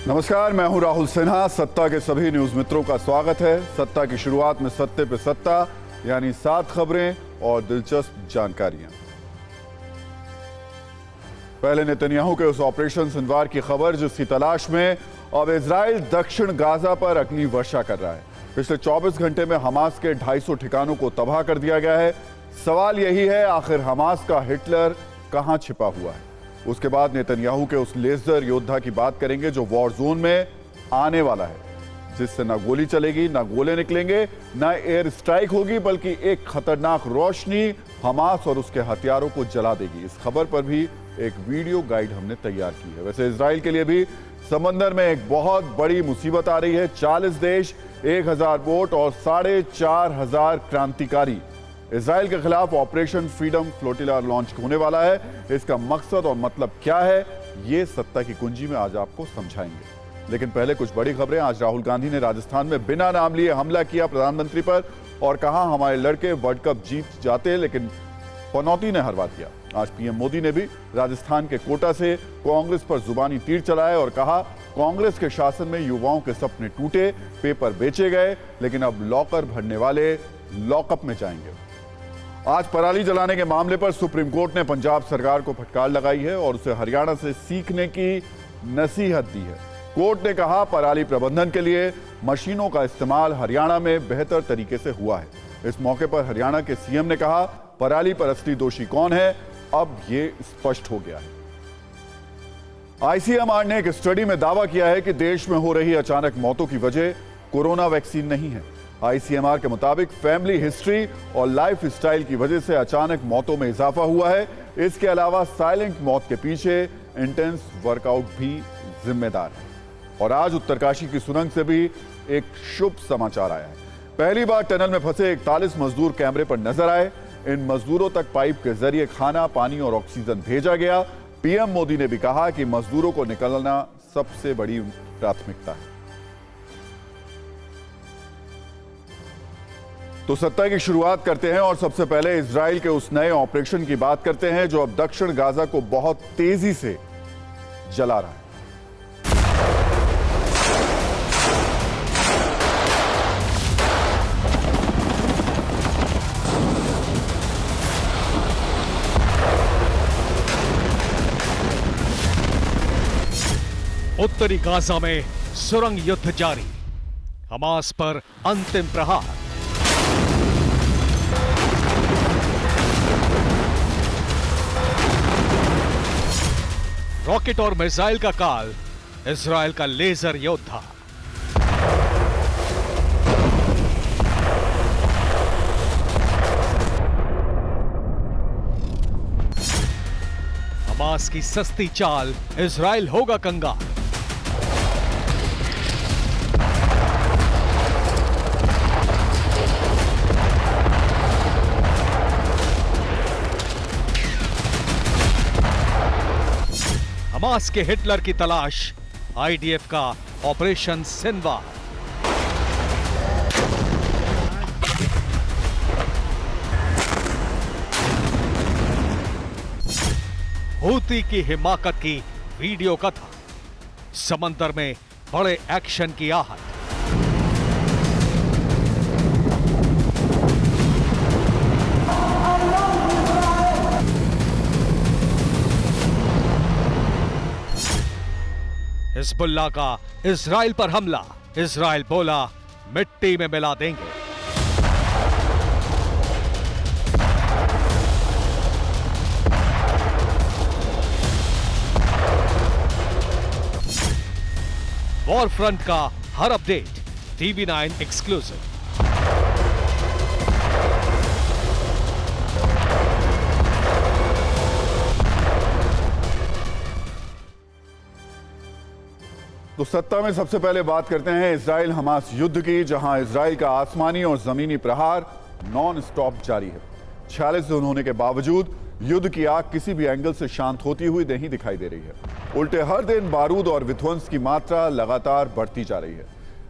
नमस्कार, मैं हूं राहुल सिन्हा। सत्ता के सभी न्यूज मित्रों का स्वागत है। सत्ता की शुरुआत में सत्ते पे सत्ता, यानी 7 खबरें और दिलचस्प जानकारियां। पहले नेतन्याहू के उस ऑपरेशन सिंदवार की खबर जिसकी तलाश में अब इजराइल दक्षिण गाजा पर अग्नि वर्षा कर रहा है। पिछले 24 घंटे में हमास के 250 ठिकानों को तबाह कर दिया गया है। सवाल यही है, आखिर हमास का हिटलर कहां छिपा हुआ है? उसके बाद नेतन्याहू के उस लेजर योद्धा की बात करेंगे जो वॉर जोन में आने वाला है, जिससे ना गोली चलेगी, ना गोले निकलेंगे, ना एयर स्ट्राइक होगी, बल्कि एक खतरनाक रोशनी हमास और उसके हथियारों को जला देगी। इस खबर पर भी एक वीडियो गाइड हमने तैयार की है। वैसे इजराइल के लिए भी समंदर में एक बहुत बड़ी मुसीबत आ रही है। 40 देश, 1000 बोट और 4500 क्रांतिकारी इजराइल के खिलाफ ऑपरेशन फ्रीडम फ्लोटिला लॉन्च होने वाला है। इसका मकसद और मतलब क्या है, ये सत्ता की कुंजी में आज आपको समझाएंगे। लेकिन पहले कुछ बड़ी खबरें। आज राहुल गांधी ने राजस्थान में बिना नाम लिए हमला किया प्रधानमंत्री पर और कहा हमारे लड़के वर्ल्ड कप जीत जाते, लेकिन पनौती ने हरवा दिया। आज पीएम मोदी ने भी राजस्थान के कोटा से कांग्रेस पर जुबानी तीर चलाए और कहा कांग्रेस के शासन में युवाओं के सपने टूटे, पेपर बेचे गए, लेकिन अब लॉकर भरने वाले लॉकअप में जाएंगे। आज पराली जलाने के मामले पर सुप्रीम कोर्ट ने पंजाब सरकार को फटकार लगाई है और उसे हरियाणा से सीखने की नसीहत दी है। कोर्ट ने कहा पराली प्रबंधन के लिए मशीनों का इस्तेमाल हरियाणा में बेहतर तरीके से हुआ है। इस मौके पर हरियाणा के सीएम ने कहा पराली पर असली दोषी कौन है, अब ये स्पष्ट हो गया है। आईसीएमआर ने एक स्टडी में दावा किया है कि देश में हो रही अचानक मौतों की वजह कोरोना वैक्सीन नहीं है। आईसीएमआर के मुताबिक फैमिली हिस्ट्री और लाइफ स्टाइल की वजह से अचानक मौतों में इजाफा हुआ है। इसके अलावा साइलेंट मौत के पीछे इंटेंस वर्कआउट भी जिम्मेदार है। और आज उत्तरकाशी की सुरंग से भी एक शुभ समाचार आया है। पहली बार टनल में फंसे 41 मजदूर कैमरे पर नजर आए। इन मजदूरों तक पाइप के जरिए खाना, पानी और ऑक्सीजन भेजा गया। पीएम मोदी ने भी कहा कि मजदूरों को निकालना सबसे बड़ी प्राथमिकता है। तो सत्ता की शुरुआत करते हैं और सबसे पहले इजराइल के उस नए ऑपरेशन की बात करते हैं जो अब दक्षिण गाजा को बहुत तेजी से जला रहा है। उत्तरी गाजा में सुरंग युद्ध जारी, हमास पर अंतिम प्रहार। रॉकेट और मिसाइल का काल, इजराइल का लेजर योद्धा। हमास की सस्ती चाल, इजराइल होगा कंगाल। हमास के हिटलर की तलाश, आईडीएफ का ऑपरेशन सिंदवार। हूती की हिमाकत की वीडियो कथा, समंदर में बड़े एक्शन की आहट। हिजबुल्लाह का इजराइल पर हमला, इजराइल बोला मिट्टी में मिला देंगे। वॉर फ्रंट का हर अपडेट TV9 एक्सक्लूसिव। तो सत्ता में सबसे पहले बात करते हैं इजराइल हमास युद्ध की, जहां इजराइल का आसमानी और जमीनी प्रहार नॉन स्टॉप जारी है। 46 दिन होने के बावजूद युद्ध की आग किसी भी एंगल से शांत होती हुई नहीं दिखाई दे रही है। उल्टे हर दिन बारूद और विध्वंस की मात्रा लगातार बढ़ती जा रही है।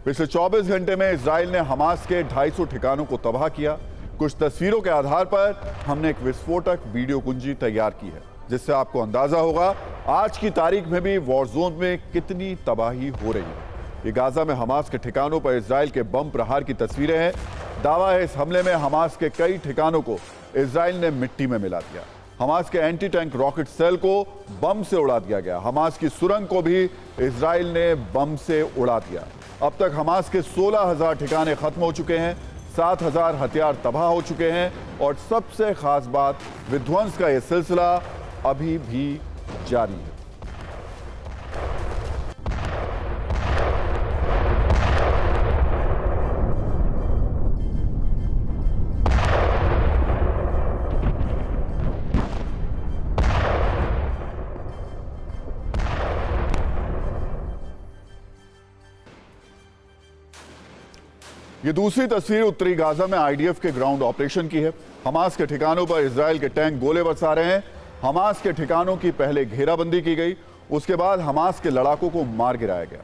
पिछले 24 घंटे में इजराइल ने हमास के 250 ठिकानों को तबाह किया। कुछ तस्वीरों के आधार पर हमने एक विस्फोटक वीडियो कुंजी तैयार की है। जिससे आपको अंदाजा होगा आज की तारीख में भी वॉर जोन में कितनी तबाही हो रही है। ये गाजा में हमास के ठिकानों पर इजराइल के बम प्रहार की तस्वीरें हैं। दावा है इस हमले में हमास के कई ठिकानों को इजराइल ने मिट्टी में मिला दिया। हमास के एंटी टैंक रॉकेट सेल को बम से उड़ा दिया गया। हमास की सुरंग को भी इजराइल ने बम से उड़ा दिया। अब तक हमास के 16,000 ठिकाने खत्म हो चुके हैं, 7,000 हथियार तबाह हो चुके हैं और सबसे खास बात, विध्वंस का यह सिलसिला अभी भी जारी है। ये दूसरी तस्वीर उत्तरी गाजा में आईडीएफ के ग्राउंड ऑपरेशन की है। हमास के ठिकानों पर इजराइल के टैंक गोले बरसा रहे हैं। हमास के ठिकानों की पहले घेराबंदी की गई, उसके बाद हमास के लड़ाकों को मार गिराया गया।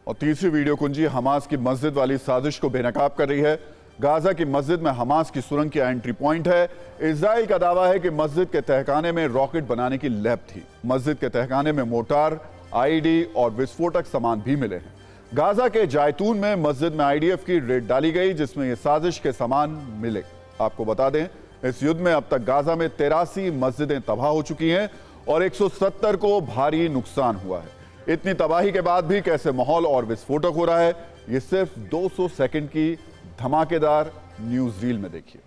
और तीसरी वीडियो कुंजी हमास की मस्जिद वाली साजिश को बेनकाब कर रही है। गाजा की मस्जिद में हमास की सुरंग की एंट्री पॉइंट है। इजराइल का दावा है कि मस्जिद के तहखाने में रॉकेट बनाने की लैब थी। मस्जिद के तहखाने में मोर्टार, आईडी और विस्फोटक सामान भी मिले हैं। गाजा के जायतून में मस्जिद में आईडीएफ की रेड डाली गई, जिसमें ये साजिश के सामान मिले। आपको बता दें, इस युद्ध में अब तक गाजा में 83 मस्जिदें तबाह हो चुकी हैं और 170 को भारी नुकसान हुआ है। इतनी तबाही के बाद भी कैसे माहौल और विस्फोटक हो रहा है, ये सिर्फ 200 सेकंड की धमाकेदार न्यूज रील में देखिए।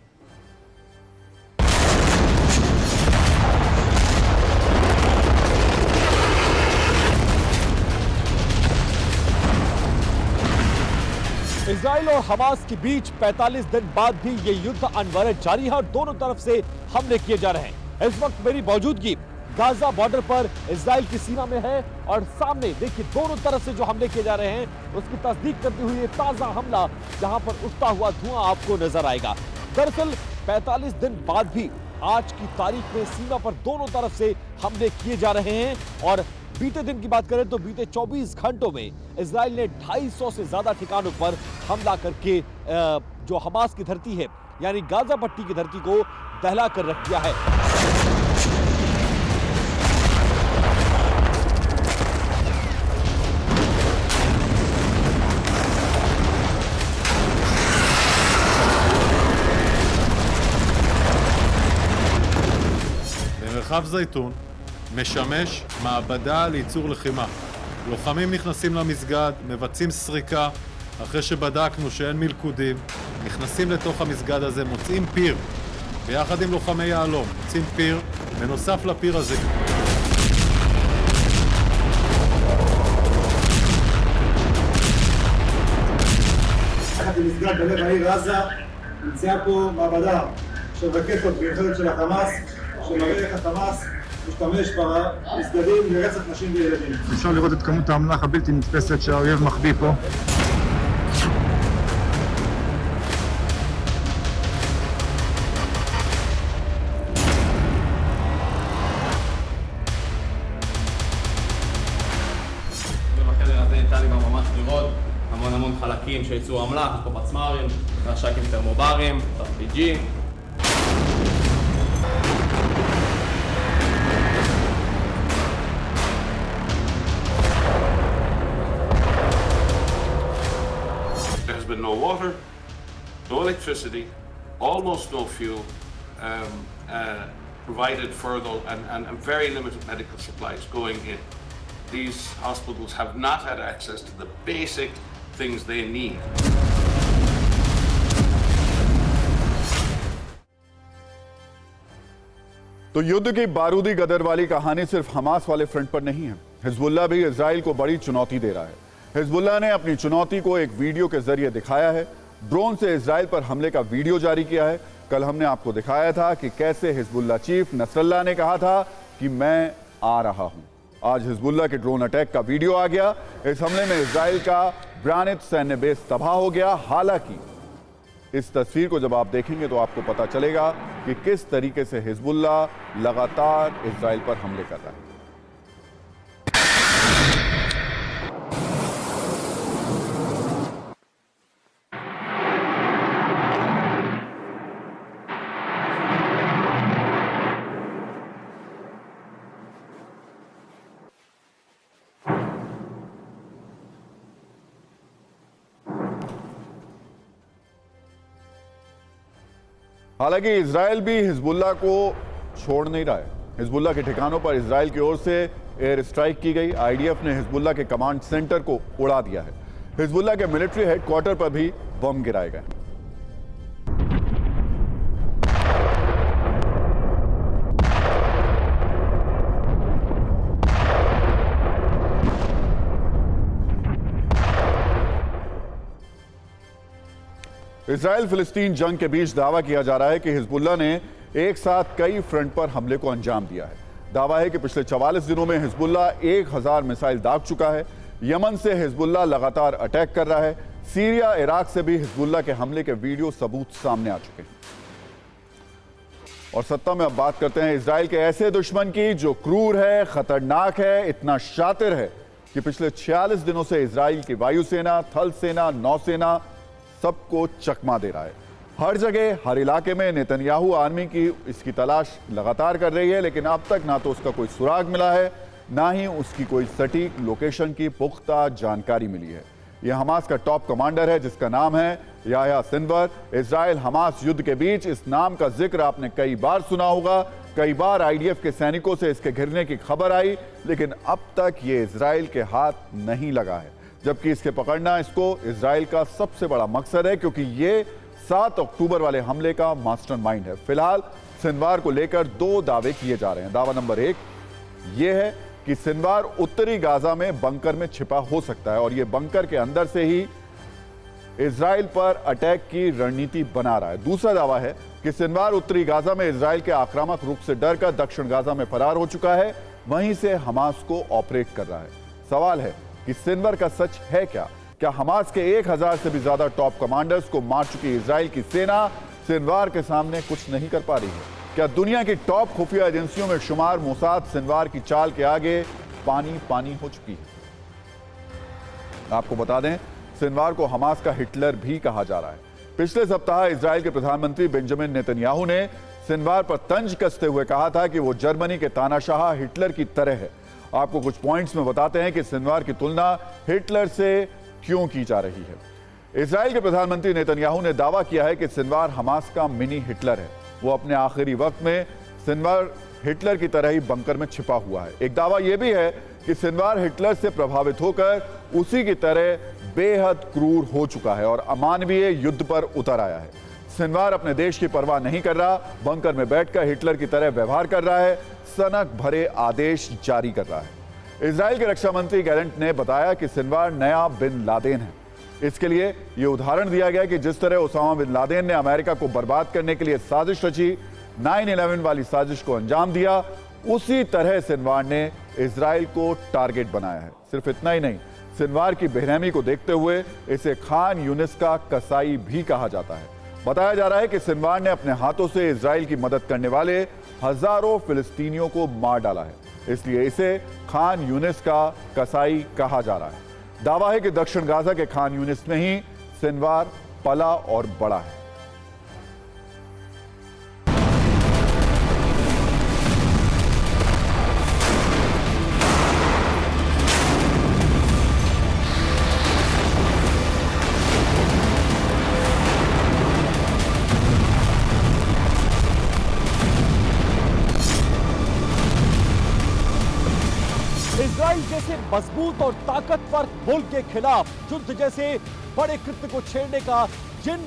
इजराइल और हमास के बीच 45 दिन बाद भी ये युद्ध अनवरत जारी है और दोनों तरफ से हमले किए जा रहे हैं। इस वक्त मेरी मौजूदगी गाजा बॉर्डर पर इजराइल की सीमा में है और सामने देखिए दोनों तरफ से जो हमले किए जा रहे हैं उसकी तस्दीक करती हुई ताजा हमला जहां पर उठता हुआ धुआं आपको नजर आएगा। दरअसल 45 दिन बाद भी आज की तारीख में सीमा पर दोनों तरफ से हमले किए जा रहे हैं और बीते दिन की बात करें तो बीते 24 घंटों में इजराइल ने 250 से ज्यादा ठिकानों पर हमला करके जो हमास की धरती है यानी गाजा पट्टी की धरती को दहला कर रख दिया है। מרחב זייתון משמש מעבדה לייצור לחימה. לוחמים נכנסים למסגד, מבצעים סריקה, אחרי שבדקנו שאין מלכודים, נכנסים לתוך המסגד הזה, מוצאים פיר, ביחד עם לוחמי יהלום, מוצאים פיר, בנוסף לפיר הזה. יחד עם מסגד בלב העיר עזה, נמצאה פה מעבדה של רקטות ויחידות של החמאס, שמראה איך החמאס משתמש במסגדים לרצח נשים וילדים. אפשר לראות את כמות האמל"ח הבלתי נתפסת שהאויב מחביא פה. בחדר הזה ניתן לי ממש לראות המון חלקים של ייצור אמל"ח, יש פה פצמ"רים, רש"קים תרמוברים, RPG. There's been no water, no electricity, almost no fuel provided further, and very limited medical supplies going in. These hospitals have not had access to the basic things they need. तो युद्ध की बारूदी गदर वाली कहानी सिर्फ Hamas वाले front पर नहीं है। हिजबुल्लाह भी इजराइल को बड़ी चुनौती दे रहा है। हिजबुल्लाह ने अपनी चुनौती को एक वीडियो के जरिए दिखाया है। ड्रोन से इजराइल पर हमले का वीडियो जारी किया है। कल हमने आपको दिखाया था कि कैसे हिजबुल्लाह चीफ नसरल्लाह ने कहा था कि मैं आ रहा हूं। आज हिजबुल्लाह के ड्रोन अटैक का वीडियो आ गया। इस हमले में इजराइल का ब्रानित सैन्य बेस तबाह हो गया। हालांकि इस तस्वीर को जब आप देखेंगे तो आपको पता चलेगा कि किस तरीके से हिजबुल्लाह लगातार इजराइल पर हमले कर रहा है। हालांकि इजराइल भी हिजबुल्लाह को छोड़ नहीं रहा है। हिजबुल्लाह के ठिकानों पर इजराइल की ओर से एयर स्ट्राइक की गई। आईडीएफ ने हिजबुल्लाह के कमांड सेंटर को उड़ा दिया है। हिजबुल्लाह के मिलिट्री हेडक्वार्टर पर भी बम गिराए गए। इजराइल फिलिस्तीन जंग के बीच दावा किया जा रहा है कि हिजबुल्लाह ने एक साथ कई फ्रंट पर हमले को अंजाम दिया है। दावा है कि पिछले 44 दिनों में हिजबुल्लाह 1000 मिसाइल दाग चुका है। यमन से हिजबुल्लाह लगातार अटैक कर रहा है। सीरिया, इराक से भी हिजबुल्लाह के हमले के वीडियो सबूत सामने आ चुके हैं। और सत्ता में अब बात करते हैं इजराइल के ऐसे दुश्मन की जो क्रूर है, खतरनाक है, इतना शातिर है कि पिछले 46 दिनों से इजराइल की वायुसेना, थल सेना, नौसेना सबको चकमा दे रहा है। हर जगह, हर इलाके में नेतन्याहू आर्मी की इसकी तलाश लगातार कर रही है, लेकिन अब तक ना तो उसका कोई सुराग मिला है, ना ही उसकी कोई सटीक लोकेशन की पुख्ता जानकारी मिली है। यह हमास का टॉप कमांडर है जिसका नाम है याह्या सिनवर। इजराइल हमास युद्ध के बीच इस नाम का जिक्र आपने कई बार सुना होगा। कई बार आईडीएफ के सैनिकों से इसके घिरने की खबर आई, लेकिन अब तक ये इजराइल के हाथ नहीं लगा है। जबकि इसके पकड़ना इसको इजराइल का सबसे बड़ा मकसद है, क्योंकि ये 7 अक्टूबर वाले हमले का मास्टरमाइंड है। फिलहाल सिनवार को लेकर 2 दावे किए जा रहे हैं। दावा नंबर 1 यह है कि सिनवार उत्तरी गाजा में बंकर में छिपा हो सकता है और यह बंकर के अंदर से ही इजराइल पर अटैक की रणनीति बना रहा है। दूसरा दावा है कि सिनवार उत्तरी गाजा में इजराइल के आक्रामक रुख से डरकर दक्षिण गाजा में फरार हो चुका है, वहीं से हमास को ऑपरेट कर रहा है। सवाल है कि सिनवर का सच है क्या? क्या हमास के 1000 से भी ज्यादा टॉप कमांडर्स को मार चुकी इजराइल की सेना सिनवार के सामने कुछ नहीं कर पा रही है? क्या दुनिया की टॉप खुफिया एजेंसियों में शुमार मोसाद सिनवार की चाल के आगे पानी पानी हो चुकी है? आपको बता दें, सिनवार को हमास का हिटलर भी कहा जा रहा है। पिछले सप्ताह इजराइल के प्रधानमंत्री बेंजामिन नेतन्याहू ने सिनवार पर तंज कसते हुए कहा था कि वो जर्मनी के तानाशाह हिटलर की तरह है। आपको कुछ पॉइंट्स में बताते हैं कि सिनवार की तुलना हिटलर से क्यों की जा रही है। इजराइल के प्रधानमंत्री नेतन्याहू ने दावा किया है कि सिनवार हमास का मिनी हिटलर है। वो अपने आखिरी वक्त में सिनवार हिटलर की तरह ही बंकर में छिपा हुआ है। एक दावा यह भी है कि सिनवार हिटलर से प्रभावित होकर उसी की तरह बेहद क्रूर हो चुका है और अमानवीय युद्ध पर उतर आया है। सिनवार अपने देश की परवाह नहीं कर रहा, बंकर में बैठकर हिटलर की तरह व्यवहार कर रहा है, सनक भरे आदेश जारी कर रहा है। इजराइल के रक्षा मंत्री गैलेंट ने बताया कि सिनवार नया बिन लादेन है। इसके लिए यह उदाहरण दिया गया कि जिस तरह ओसामा बिन लादेन ने अमेरिका को बर्बाद करने के लिए साजिश रची, 9/11 वाली साजिश को अंजाम दिया, उसी तरह सिनवार ने इजराइल को टारगेट बनाया है। सिर्फ इतना ही नहीं, सिनवार की बेरहमी को देखते हुए इसे खान यूनिस का कसाई भी कहा जाता है। बताया जा रहा है कि सिनवार ने अपने हाथों से इजराइल की मदद करने वाले हजारों फिलिस्तीनियों को मार डाला है, इसलिए इसे खान यूनिस का कसाई कहा जा रहा है। दावा है कि दक्षिण गाजा के खान यूनिस में ही सिनवार पला और बड़ा है। इजराइल जैसे मजबूत और ताकतवर मुल्क के खिलाफ युद्ध जैसे बड़े कृत्य को छेड़ने का जिन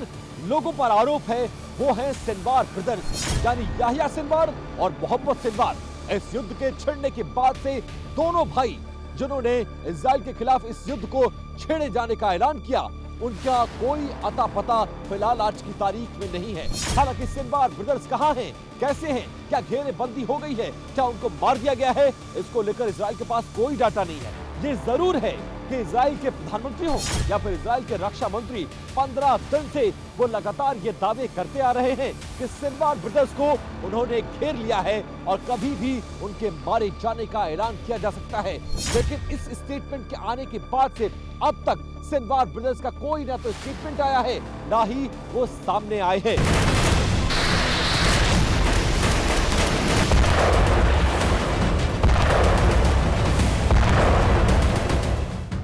लोगों पर आरोप है वो है सिनवार ब्रदर्स, यानी याह्या सिनवार और मोहम्मद सिनवार। इस युद्ध के छिड़ने के बाद से दोनों भाई जिन्होंने इजराइल के खिलाफ इस युद्ध को छेड़े जाने का ऐलान किया, उनका कोई अता पता फिलहाल आज की तारीख में नहीं है। हालांकि सिनवार ब्रदर्स कहां हैं, कैसे हैं, क्या घेरेबंदी हो गई है, क्या उनको मार दिया गया है, इसको लेकर इजराइल के पास कोई डाटा नहीं है। ये जरूर है कि इजराइल के प्रधानमंत्री हो या फिर इजराइल के रक्षा मंत्री 15 दिन से वो लगातार ये दावे करते आ रहे हैं कि सिनवार ब्रदर्स को उन्होंने घेर लिया है और कभी भी उनके मारे जाने का ऐलान किया जा सकता है। लेकिन इस स्टेटमेंट के आने के बाद से अब तक सिनवार ब्रदर्स का कोई ना तो स्टेटमेंट आया है, ना ही वो सामने आए हैं।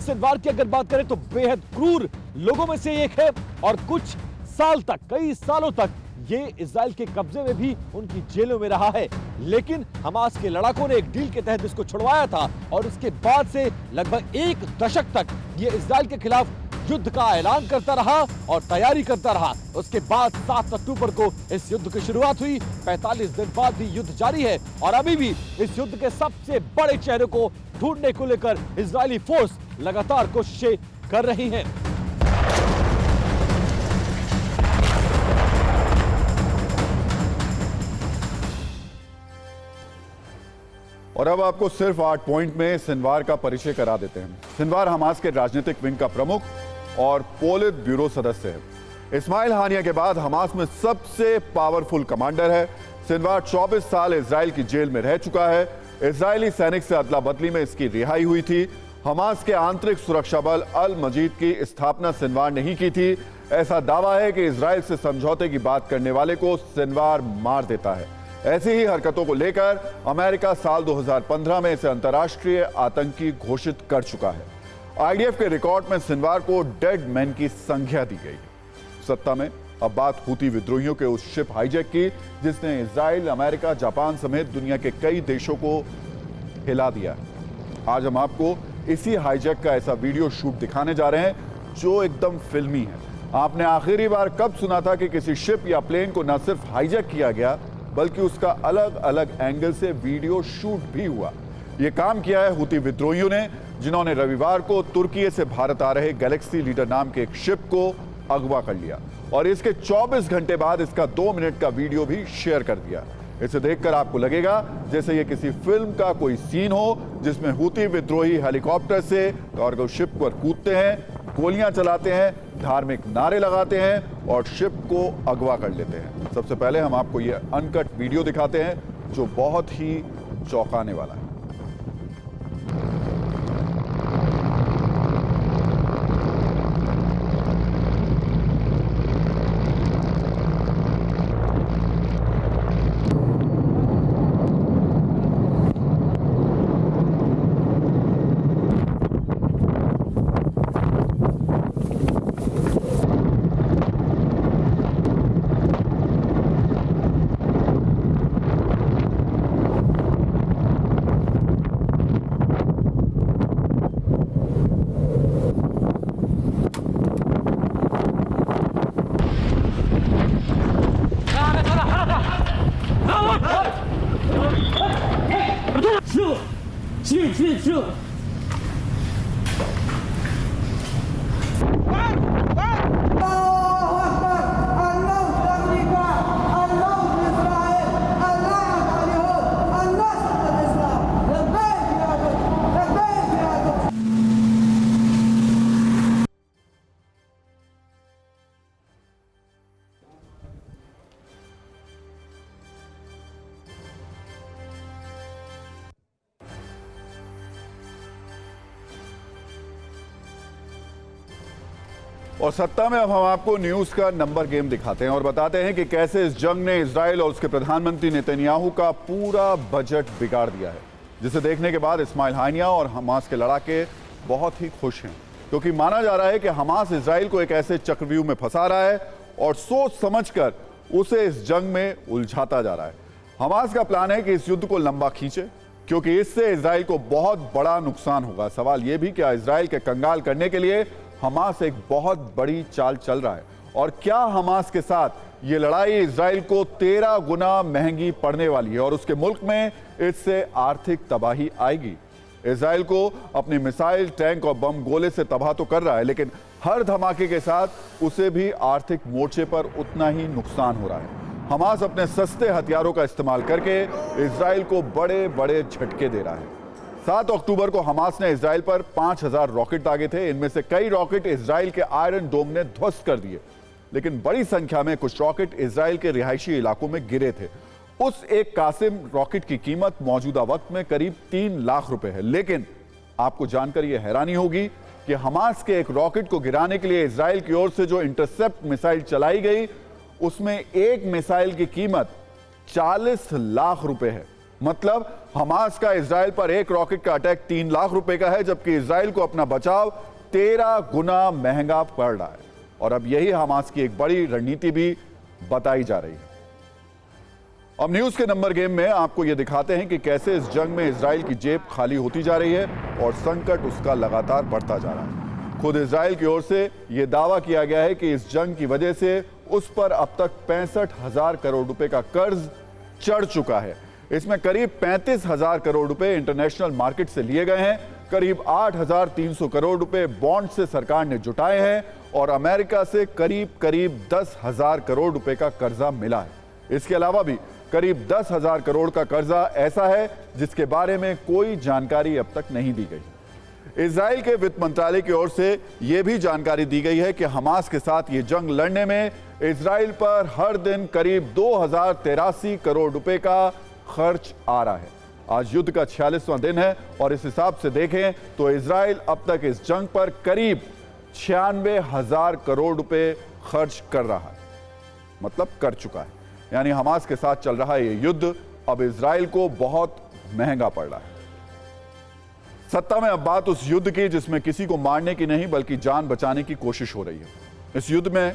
सिनवार की अगर बात करें तो बेहद क्रूर लोगों में से एक है और कुछ साल तक, कई सालों तक ये इजराइल के कब्जे में भी उनकी जेलों में रहा है। लेकिन हमास के लड़ाकों ने एक डील के तहत इसको छुड़वाया था और उसके बाद से लगभग एक दशक तक ये इजराइल के खिलाफ युद्ध का ऐलान करता रहा और तैयारी करता रहा। उसके बाद 7 अक्टूबर को इस युद्ध की शुरुआत हुई। 45 दिन बाद भी युद्ध जारी है और अभी भी इस युद्ध के सबसे बड़े चेहरे को ढूंढने को लेकर इजरायली फोर्स लगातार कोशिशें कर रही हैं। और अब आपको सिर्फ 8 पॉइंट में सिनवार का परिचय करा देते हैं। सिनवार हमास के राजनीतिक विंग का प्रमुख और पोलित ब्यूरो सदस्य है। इस्माइल हानिया के बाद हमास में सबसे पावरफुल कमांडर है। सिनवार 24 साल इजराइल की जेल में रह चुका है। इजरायली सैनिक से अदला बदली में इसकी रिहाई हुई थी। हमास के आंतरिक सुरक्षा बल अल मजीद की स्थापना सिनवार ने ही की थी। ऐसा दावा है कि इजराइल से समझौते की बात करने वाले को सिनवार मार देता है। ऐसी ही हरकतों को लेकर अमेरिका साल 2015 में इसे अंतर्राष्ट्रीय आतंकी घोषित कर चुका है। आईडीएफ के रिकॉर्ड में सिनवार को डेड मैन की संज्ञा दी गई। सत्ता में अब बात हूती विद्रोहियों के उस शिप हाईजैक की जिसने इजराइल, अमेरिका, जापान समेत दुनिया के कई देशों को हिला दिया। आज हम आपको इसी हाईजैक का ऐसा वीडियो शूट दिखाने जा रहे हैं जो एकदम फिल्मी है। आपने आखिरी बार कब सुना था कि किसी शिप या प्लेन को न सिर्फ हाईजैक किया गया बल्कि उसका अलग अलग एंगल से वीडियो शूट भी हुआ। यह काम किया है हूती विद्रोहियों ने, जिन्होंने रविवार को तुर्की से भारत आ रहे गैलेक्सी लीडर नाम के एक शिप को अगवा कर लिया और इसके 24 घंटे बाद इसका 2 मिनट का वीडियो भी शेयर कर दिया। इसे देखकर आपको लगेगा जैसे ये किसी फिल्म का कोई सीन हो जिसमें हूती विद्रोही हेलीकॉप्टर से कार्गो शिप पर कूदते हैं, गोलियां चलाते हैं, धार्मिक नारे लगाते हैं और शिप को अगवा कर लेते हैं। सबसे पहले हम आपको ये अनकट वीडियो दिखाते हैं जो बहुत ही चौंकाने वाला है। और सत्ता में अब हम आपको न्यूज का नंबर गेम दिखाते हैं और बताते हैं कि कैसे इस जंग ने इजराइल और उसके प्रधानमंत्री नेतन्याहू का पूरा बजट बिगाड़ दिया है, जिसे देखने के बाद इस्माइल हानिया और हमास के लड़ाके बहुत ही खुश हैं क्योंकि माना जा रहा है कि हमास इजराइल को एक ऐसे चक्रव्यूह में फंसा रहा है और सोच समझकर उसे इस जंग में उलझाता जा रहा है। हमास का प्लान है कि इस युद्ध को लंबा खींचे क्योंकि इससे इजराइल को बहुत बड़ा नुकसान होगा। सवाल यह भी कि इजराइल के कंगाल करने के लिए हमास एक बहुत बड़ी चाल चल रहा है और क्या हमास के साथ ये लड़ाई इजराइल को 13 गुना महंगी पड़ने वाली है और उसके मुल्क में इससे आर्थिक तबाही आएगी। इजराइल को अपनी मिसाइल, टैंक और बम गोले से तबाह तो कर रहा है लेकिन हर धमाके के साथ उसे भी आर्थिक मोर्चे पर उतना ही नुकसान हो रहा है। हमास अपने सस्ते हथियारों का इस्तेमाल करके इजराइल को बड़े बड़े झटके दे रहा है। 7 अक्टूबर को हमास ने इजराइल पर 5000 रॉकेट दागे थे। इनमें से कई रॉकेट इजराइल के आयरन डोम ने ध्वस्त कर दिए, लेकिन बड़ी संख्या में कुछ रॉकेट इजराइल के रिहायशी इलाकों में गिरे थे। उस एक कासिम रॉकेट की कीमत मौजूदा वक्त में करीब 3 लाख रुपए है। लेकिन आपको जानकर यह हैरानी होगी कि हमास के एक रॉकेट को गिराने के लिए इजराइल की ओर से जो इंटरसेप्ट मिसाइल चलाई गई, उसमें एक मिसाइल की कीमत 40 लाख रुपए है। मतलब हमास का इजराइल पर एक रॉकेट का अटैक 3 लाख रुपए का है, जबकि इजराइल को अपना बचाव 13 गुना महंगा पड़ रहा है। और अब यही हमास की एक बड़ी रणनीति भी बताई जा रही है। अब न्यूज के नंबर गेम में आपको यह दिखाते हैं कि कैसे इस जंग में इजराइल की जेब खाली होती जा रही है और संकट उसका लगातार बढ़ता जा रहा है। खुद इजराइल की ओर से यह दावा किया गया है कि इस जंग की वजह से उस पर अब तक 65,000 करोड़ रुपए का कर्ज चढ़ चुका है। इसमें करीब 35,000 करोड़ रुपए इंटरनेशनल मार्केट से लिए गए हैं, करीब 8,300 करोड़ रुपए बॉन्ड से सरकार ने जुटाए हैं और अमेरिका से करीब 10,000 करोड़ रुपए का कर्जा मिला है। इसके अलावा भी करीब 10,000 करोड़ का कर्जा ऐसा है जिसके बारे में कोई जानकारी अब तक नहीं दी गई। इजराइल के वित्त मंत्रालय की ओर से यह भी जानकारी दी गई है कि हमास के साथ ये जंग लड़ने में इजराइल पर हर दिन करीब 2083 करोड़ रुपए का खर्च आ रहा है। आज युद्ध का 46वां दिन है और इस हिसाब से देखें तो इजराइल अब तक इस जंग पर करीब 96,000 करोड़ रुपए खर्च कर रहा है, मतलब कर चुका है। यानी हमास के साथ चल रहा ये युद्ध अब इजराइल को बहुत महंगा पड़ रहा है। सत्ता में अब बात उस युद्ध की जिसमें किसी को मारने की नहीं बल्कि जान बचाने की कोशिश हो रही है। इस युद्ध में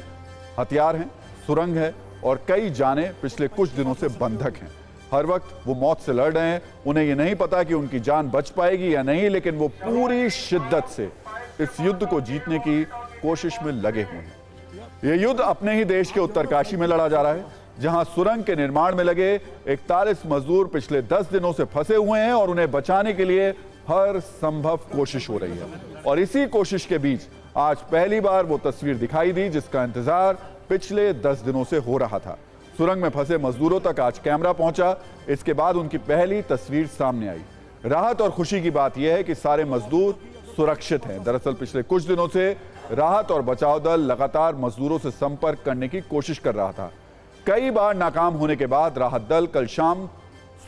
हथियार हैं, सुरंग है और कई जानें पिछले कुछ दिनों से बंधक हैं। हर वक्त वो मौत से लड़ रहे हैं। उन्हें ये नहीं पता कि उनकी जान बच पाएगी या नहीं, लेकिन वो पूरी शिद्दत से इस युद्ध को जीतने की कोशिश में लगे हुए हैं। ये युद्ध अपने ही देश के उत्तरकाशी में लड़ा जा रहा है, जहां सुरंग के निर्माण में लगे 41 मजदूर पिछले 10 दिनों से फंसे हुए हैं और उन्हें बचाने के लिए हर संभव कोशिश हो रही है। और इसी कोशिश के बीच आज पहली बार वो तस्वीर दिखाई दी जिसका इंतजार पिछले 10 दिनों से हो रहा था। सुरंग में फंसे मजदूरों तक आज कैमरा पहुंचा। इसके बाद उनकी पहली तस्वीर सामने आई। राहत और खुशी की बात यह है कि सारे मजदूर सुरक्षित हैं। दरअसल पिछले कुछ दिनों से राहत और बचाव दल लगातार मजदूरों से संपर्क करने की कोशिश कर रहा था। कई बार नाकाम होने के बाद राहत दल कल शाम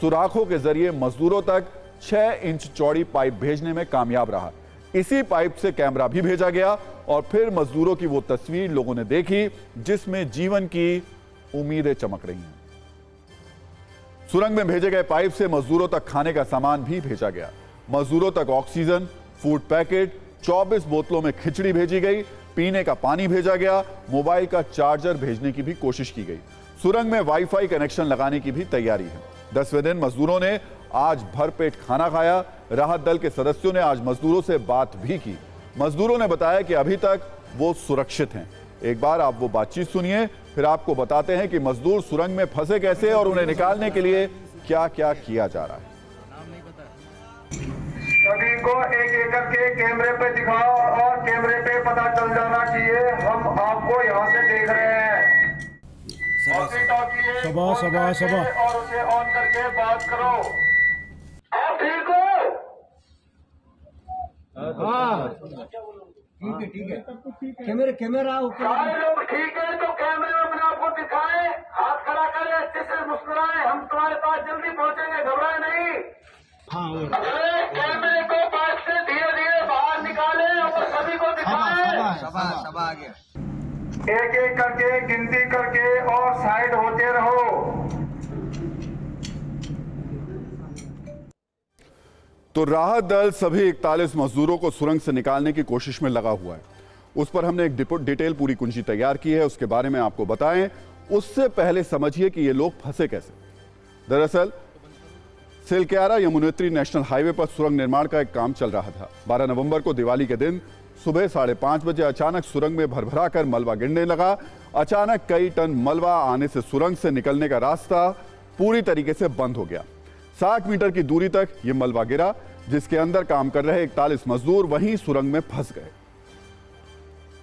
सुराखों के जरिए मजदूरों तक 6 इंच चौड़ी पाइप भेजने में कामयाब रहा। इसी पाइप से कैमरा भी भेजा गया और फिर मजदूरों की वो तस्वीर लोगों ने देखी जिसमें जीवन की उम्मीदें चमक रही हैं। सुरंग में भेजे गए पाइप से मजदूरों तक खाने का सामान भी भेजा गया। मजदूरों तक ऑक्सीजन, फूड पैकेट, 24 बोतलों में खिचड़ी भेजी गई, पीने का पानी भेजा गया, मोबाइल का चार्जर भेजने की भी कोशिश की गई। सुरंग में वाईफाई कनेक्शन लगाने की भी तैयारी है। 10वें दिन मजदूरों ने आज भरपेट खाना खाया। राहत दल के सदस्यों ने आज मजदूरों से बात भी की। मजदूरों ने बताया कि अभी तक वो सुरक्षित हैं। एक बार आप वो बातचीत सुनिए, फिर आपको बताते हैं कि मजदूर सुरंग में फंसे कैसे और उन्हें निकालने के लिए क्या क्या किया जा रहा है। सभी को एक एक करके कैमरे पे दिखाओ और कैमरे पे पता चल जाना चाहिए हम आपको यहाँ से देख रहे हैं। और उसे ऑन करके बात करो। आप ठीक हो? ठीक है कैमरा सारे लोग ठीक है तो कैमरे में अपने आप को दिखाएं, हाथ खड़ा करें, अच्छे से मुस्कुराएं। हम तुम्हारे पास जल्दी पहुंचेंगे, घबराए नहीं। अरे कैमरे को पास से धीरे धीरे बाहर निकाले और सभी को दिखाएं। एक एक करके गिनती करके और साइड होते रहो। तो राहत दल सभी 41 मजदूरों को सुरंग से निकालने की कोशिश में लगा हुआ है। उस पर हमने एक डिटेल पूरी कुंजी तैयार की है, उसके बारे में आपको बताएं। उससे पहले समझिए कि ये लोग फंसे कैसे। दरअसल सिलक्यारा यमुनोत्री नेशनल हाईवे पर सुरंग निर्माण का एक काम चल रहा था। 12 नवंबर को दिवाली के दिन सुबह 5:30 बजे अचानक सुरंग में भरभरा कर मलबा गिरने लगा। अचानक कई टन मलबा आने से सुरंग से निकलने का रास्ता पूरी तरीके से बंद हो गया। 60 मीटर की दूरी तक यह मलबा गिरा, जिसके अंदर काम कर रहे 41 मजदूर वहीं सुरंग में फंस गए।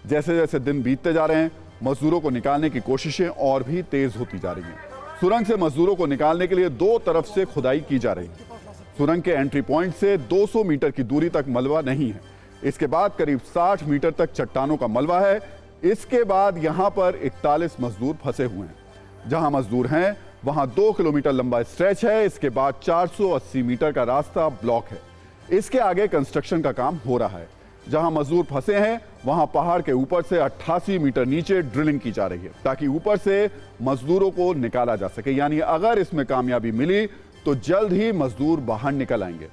जैसे जैसे दिन बीतते जा रहे हैं, मजदूरों को निकालने की कोशिशें और भी तेज होती जा रही हैं। सुरंग से मजदूरों को निकालने के लिए दो तरफ से खुदाई की जा रही है। सुरंग के एंट्री पॉइंट से 200 मीटर की दूरी तक मलबा नहीं है। इसके बाद करीब 60 मीटर तक चट्टानों का मलबा है। इसके बाद यहां पर 41 मजदूर फंसे हुए हैं। जहां मजदूर हैं वहां 2 किलोमीटर लंबा स्ट्रेच है। इसके बाद 480 मीटर का रास्ता ब्लॉक है। इसके आगे कंस्ट्रक्शन का काम हो रहा है। जहां मजदूर फंसे हैं वहां पहाड़ के ऊपर से 88 मीटर नीचे ड्रिलिंग की जा रही है ताकि ऊपर से मजदूरों को निकाला जा सके। यानी अगर इसमें कामयाबी मिली तो जल्द ही मजदूर बाहर निकल आएंगे।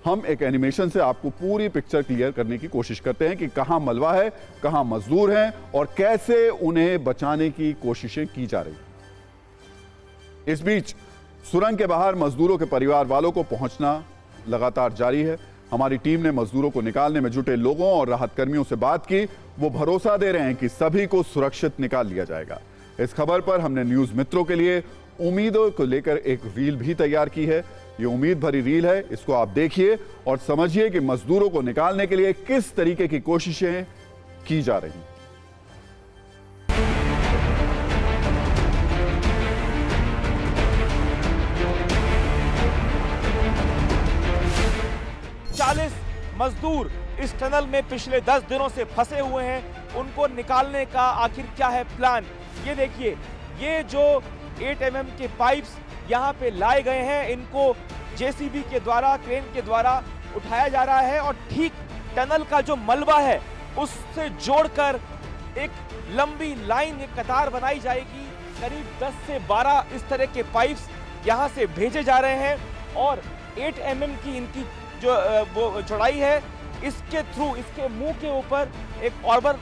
हम एक एनिमेशन से आपको पूरी पिक्चर क्लियर करने की कोशिश करते हैं कि कहां मलबा है, कहां मजदूर हैं और कैसे उन्हें बचाने की कोशिशें की जा रही हैं। इस बीच सुरंग के बाहर मजदूरों के परिवार वालों को पहुंचना लगातार जारी है। हमारी टीम ने मजदूरों को निकालने में जुटे लोगों और राहत कर्मियों से बात की। वो भरोसा दे रहे हैं कि सभी को सुरक्षित निकाल लिया जाएगा। इस खबर पर हमने न्यूज मित्रों के लिए उम्मीदों को लेकर एक रील भी तैयार की है। ये उम्मीद भरी रील है, इसको आप देखिए और समझिए कि मजदूरों को निकालने के लिए किस तरीके की कोशिशें की जा रही हैं। 40 मजदूर इस टनल में पिछले 10 दिनों से फंसे हुए हैं। उनको निकालने का आखिर क्या है प्लान? ये देखिए, ये जो 8 mm के पाइप्स यहाँ पे लाए गए हैं, इनको जेसीबी के द्वारा, क्रेन के द्वारा उठाया जा रहा है और ठीक टनल का जो मलबा है उससे जोड़कर एक लंबी लाइन, एक कतार बनाई जाएगी। करीब 10 से 12 इस तरह के पाइप्स यहाँ से भेजे जा रहे हैं और 8 mm की इनकी जो वो चौड़ाई है, इसके थ्रू, इसके मुंह के ऊपर एक ऑर्बर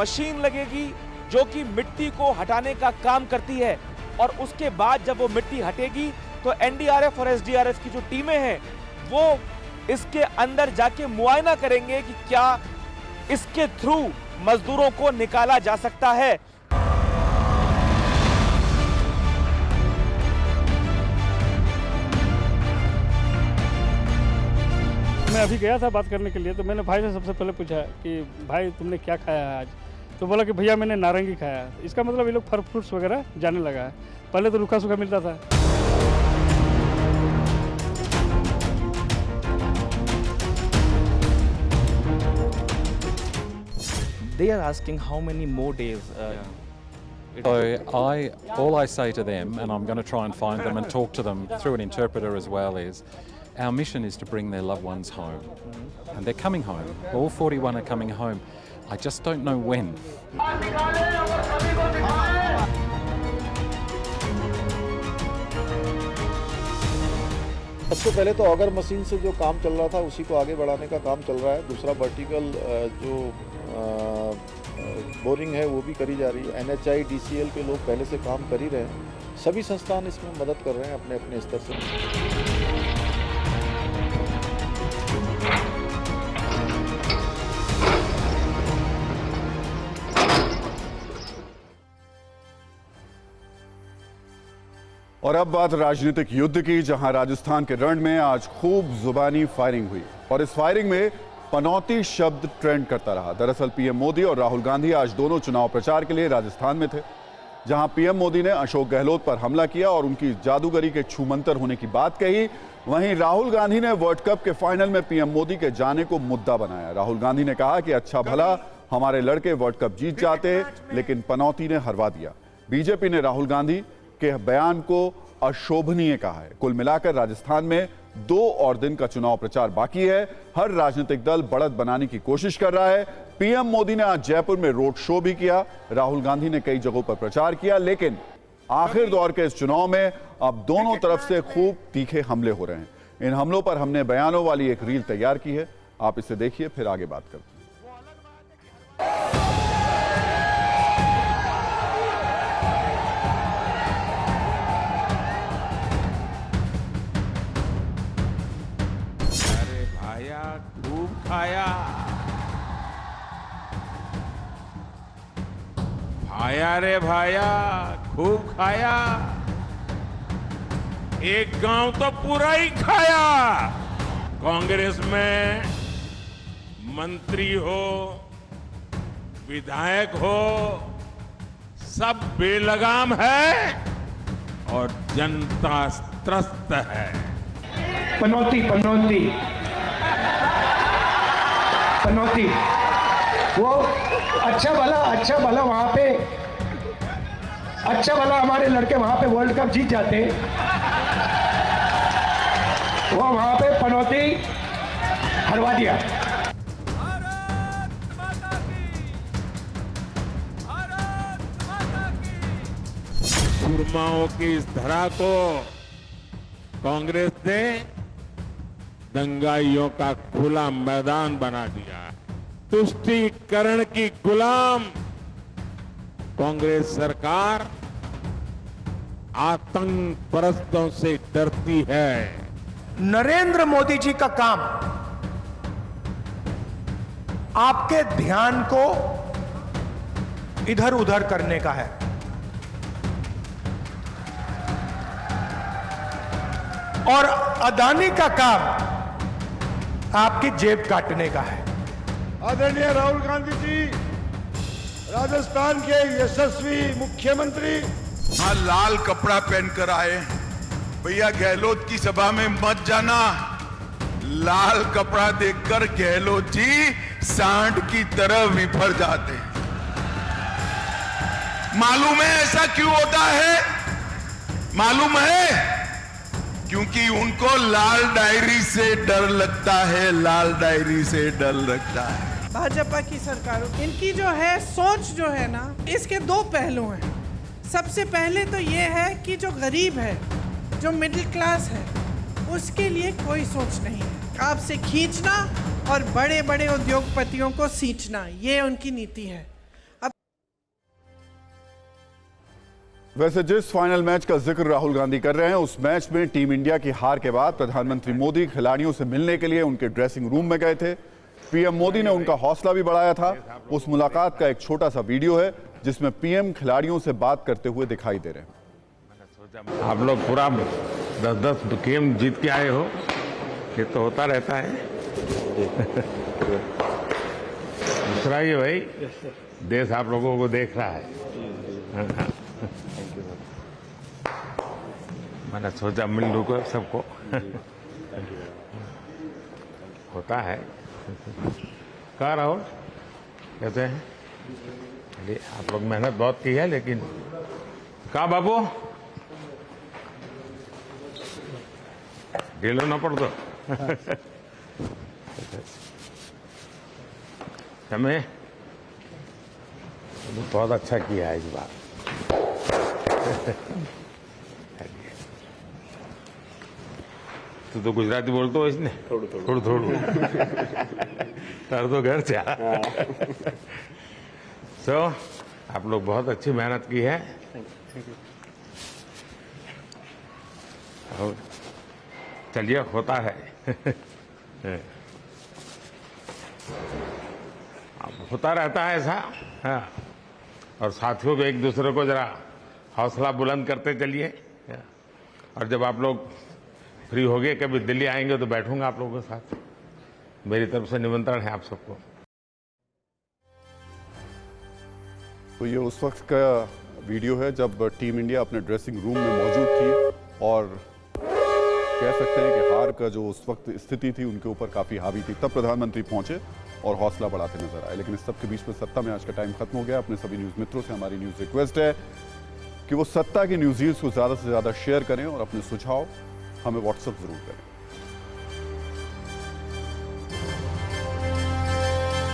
मशीन लगेगी जो कि मिट्टी को हटाने का काम करती है। और उसके बाद जब वो मिट्टी हटेगी तो एनडीआरएफ और एसडीआरएफ की जो टीमें हैं वो इसके अंदर जाके मुआयना करेंगे कि क्या इसके थ्रू मजदूरों को निकाला जा सकता है। मैं अभी गया था बात करने के लिए, तो मैंने भाई से सबसे पहले पूछा कि भाई तुमने क्या खाया है आज? तो बोला कि भैया मैंने नारंगी खाया है। इसका मतलब ये लोग फल फ्रूट्स वगैरह जाने लगा है। पहले तो रूखा सूखा मिलता था। They are asking how many more days. So all I say to them, and I'm going to try and find them and talk to them through an interpreter as well, is our mission is to bring their loved ones home. And they're coming home. All 41 are coming home. I just don't know when. सबसे पहले तो auger machine से जो काम चल रहा था उसी को आगे बढ़ाने का काम चल रहा है। दूसरा वर्टिकल जो बोरिंग है वो भी करी जा रही है। NHI DCL के लोग पहले से काम कर ही रहे हैं। सभी संस्थान इसमें मदद कर रहे हैं अपने अपने स्तर से। और अब बात राजनीतिक युद्ध की, जहां राजस्थान के रण में आज खूब जुबानी फायरिंग हुई और इस फायरिंग में पनौती शब्द ट्रेंड करता रहा। दरअसल पीएम मोदी और राहुल गांधी आज दोनों चुनाव प्रचार के लिए राजस्थान में थे। जहां पीएम मोदी ने अशोक गहलोत पर हमला किया और उनकी जादूगरी के छूमंतर होने की बात कही, वहीं राहुल गांधी ने वर्ल्ड कप के फाइनल में पीएम मोदी के जाने को मुद्दा बनाया। राहुल गांधी ने कहा कि अच्छा भला हमारे लड़के वर्ल्ड कप जीत जाते, लेकिन पनौती ने हरवा दिया। बीजेपी ने राहुल गांधी के बयान को अशोभनीय कहा है। कुल मिलाकर राजस्थान में 2 और दिन का चुनाव प्रचार बाकी है। हर राजनीतिक दल बढ़त बनाने की कोशिश कर रहा है। पीएम मोदी ने आज जयपुर में रोड शो भी किया। राहुल गांधी ने कई जगहों पर प्रचार किया, लेकिन आखिर दौर के इस चुनाव में अब दोनों तरफ से खूब तीखे हमले हो रहे हैं। इन हमलों पर हमने बयानों वाली एक रील तैयार की है, आप इसे देखिए, फिर आगे बात करते हैं। खूब खाया भाया रे भाया, खूब खाया। एक गांव तो पूरा ही खाया। कांग्रेस में मंत्री हो, विधायक हो, सब बेलगाम है। और जनता त्रस्त है। पनौती पनौती पनौती, वो अच्छा भला वहां पे, अच्छा भला हमारे लड़के वहां पे वर्ल्ड कप जीत जाते, वो वहां पे पनौती हरवा दिया। सुरमाओं की इस धरा को कांग्रेस ने दंगाइयों का खुला मैदान बना दिया। तुष्टीकरण की गुलाम कांग्रेस सरकार आतंक परस्तों से डरती है। नरेंद्र मोदी जी का काम आपके ध्यान को इधर उधर करने का है। और अदानी का काम आपकी जेब काटने का है। आदरणीय राहुल गांधी जी, राजस्थान के यशस्वी मुख्यमंत्री, हाँ लाल कपड़ा पहनकर आए। भैया गहलोत की सभा में मत जाना, लाल कपड़ा देखकर गहलोत जी सांड की तरह विफर जाते हैं। मालूम है ऐसा क्यों होता है? मालूम है क्योंकि उनको लाल डायरी से डर लगता है, लाल डायरी से डर लगता है। भाजपा की सरकारों इनकी जो है सोच जो है ना, इसके दो पहलू हैं। सबसे पहले तो ये है कि जो गरीब है, जो मिडिल क्लास है, उसके लिए कोई सोच नहीं है। आपसे खींचना और बड़े बड़े उद्योगपतियों को सींचना, ये उनकी नीति है। वैसे जिस फाइनल मैच का जिक्र राहुल गांधी कर रहे हैं, उस मैच में टीम इंडिया की हार के बाद प्रधानमंत्री मोदी खिलाड़ियों से मिलने के लिए उनके ड्रेसिंग रूम में गए थे। पीएम मोदी ने उनका हौसला भी बढ़ाया था। उस मुलाकात का एक छोटा सा वीडियो है जिसमें पीएम खिलाड़ियों से बात करते हुए दिखाई दे रहे हैं। आप लोग पूरा 10-10 गेम जीत के आए हो, ये तो होता रहता है। दूसरा ये भाई, देश आप लोगों को देख रहा है। मैंने सोचा मिल लूँगा सबको। होता है। कहाँ राहुल कहते हैं, चलिए आप लोग मेहनत बहुत की है, लेकिन कहाँ बाबू ढीलो ना पड़ दो। हमें बहुत अच्छा किया है इस बार। तू तो गुजराती बोलते हो इसने? थोड़ा कर दो घर से। सो आप लोग बहुत अच्छी मेहनत की है। और चलिए होता है। होता रहता है ऐसा। हाँ, और साथियों को एक दूसरे को जरा हौसला बुलंद करते चलिए। और जब आप लोग फ्री हो गए, कभी दिल्ली आएंगे तो बैठूंगा आप लोगों के साथ। मेरी तरफ से निमंत्रण है आप सबको। तो ये उस वक्त का वीडियो है जब टीम इंडिया अपने ड्रेसिंग रूम में मौजूद थी और कह सकते हैं कि हार का जो उस वक्त स्थिति थी उनके ऊपर काफी हावी थी। तब प्रधानमंत्री पहुंचे और हौसला बढ़ाते नजर आए। लेकिन इस सब के बीच में सत्ता में आज का टाइम खत्म हो गया। अपने सभी न्यूज मित्रों से हमारी न्यूज रिक्वेस्ट है कि वो सत्ता की न्यूज रील्स को ज्यादा से ज्यादा शेयर करें और अपने सुझाव हमें व्हाट्सएप जरूर करें।